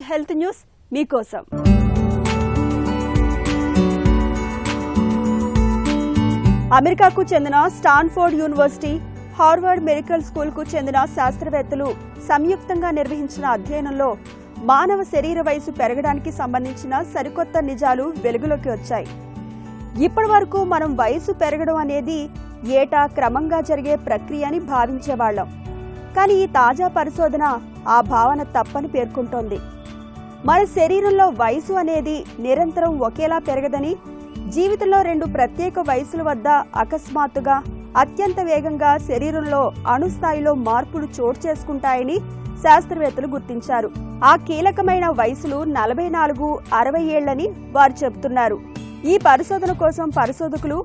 Health news మీకోసం. అమెరికాకు చెందిన స్టాన్ఫోర్డ్ యూనివర్సిటీ, హార్వర్డ్ మెడికల్ స్కూల్కు చెందిన శాస్త్రవేత్తలు సంయుక్తంగా నిర్వహించిన అధ్యయనంలో మానవ శరీర వయసు పెరగడానికి సంబంధించిన సరికొత్త నిజాలు వెలుగులోకి వచ్చాయి. ఇప్పటి వరకు మనం వయసు పెరగడం అనేది ఏటా క్రమంగా జరిగే ప్రక్రియ అని భావించేవాళ్లం. కానీ ఈ తాజా పరిశోధన ఆ భావన తప్పని పేర్కొంటోంది. మన శరీరంలో వయసు అనేది నిరంతరం ఒకేలా పెరగదని, జీవితంలో 2 ప్రత్యేక వయసుల వద్ద అకస్మాత్తుగా అత్యంత వేగంగా శరీరంలో అణుస్థాయిలో మార్పులు చోటు చేసుకుంటాయని శాస్త్రవేత్తలు గుర్తించారు. ఆ కీలకమైన వయసులు 44, 60 ఏళ్లని వారు చెబుతున్నారు. ఈ పరిశోధన కోసం పరిశోధకులు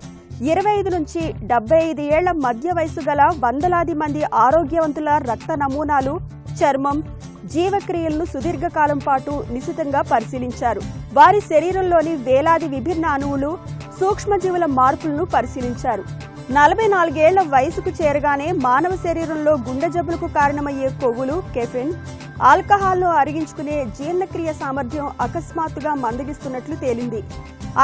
25 నుంచి 75 ఏళ్ల మధ్య వయసు గల వందలాది మంది ఆరోగ్యవంతుల రక్త నమూనాలు, చర్మం, జీవక్రియలను సుదీర్ఘకాలం పాటు నిశితంగా పరిశీలించారు. వారి శరీరంలోని వేలాది విభిన్న అణువులు, సూక్ష్మజీవుల మార్పులను పరిశీలించారు. 44 ఏళ్ల వయసుకు చేరగానే మానవ శరీరంలో గుండె జబ్బులకు కారణమయ్యే కొవ్వులు, కెఫిన్, ఆల్కహాల్ను అరిగించుకునే జీర్ణక్రియ సామర్థ్యం అకస్మాత్తుగా మందగిస్తున్నట్లు తేలింది.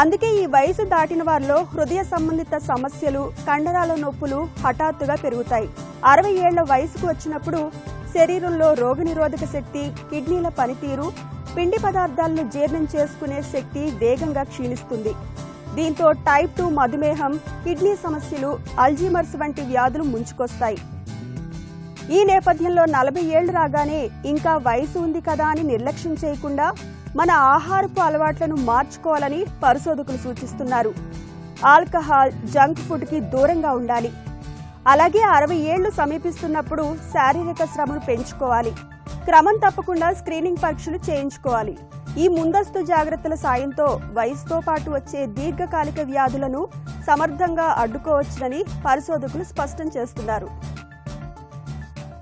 అందుకే ఈ వయసు దాటిన వారిలో హృదయ సంబంధిత సమస్యలు, కండరాల నొప్పులు హఠాత్తుగా పెరుగుతాయి. 60 ఏళ్ల వయసుకు వచ్చినప్పుడు శరీరంలో రోగనిరోధక శక్తి, కిడ్నీల పనితీరు, పిండి పదార్థాలను జీర్ణం చేసుకునే శక్తి వేగంగా క్షీణిస్తుంది. దీంతో టైప్ 2 మధుమేహం, కిడ్నీ సమస్యలు, అల్జీమర్స్ వంటి వ్యాధులు ముంచుకొస్తాయి. ఈ నేపథ్యంలో 40 ఏళ్లు రాగానే ఇంకా వయసు ఉంది కదా అని నిర్లక్ష్యం చేయకుండా మన ఆహారపు అలవాట్లను మార్చుకోవాలని పరిశోధకులు సూచిస్తున్నారు. ఆల్కహాల్, జంక్ ఫుడ్ కి దూరంగా ఉండాలి. అలాగే 60 ఏళ్లు సమీపిస్తున్నప్పుడు శారీరక శ్రమను పెంచుకోవాలి. క్రమం తప్పకుండా స్క్రీనింగ్ పరీక్షలు చేయించుకోవాలి. ఈ ముందస్తు జాగ్రత్తల సాయంతో వయసుతో పాటు వచ్చే దీర్ఘకాలిక వ్యాధులను సమర్థంగా అడ్డుకోవచ్చునని పరిశోధకులు స్పష్టం చేస్తున్నారు.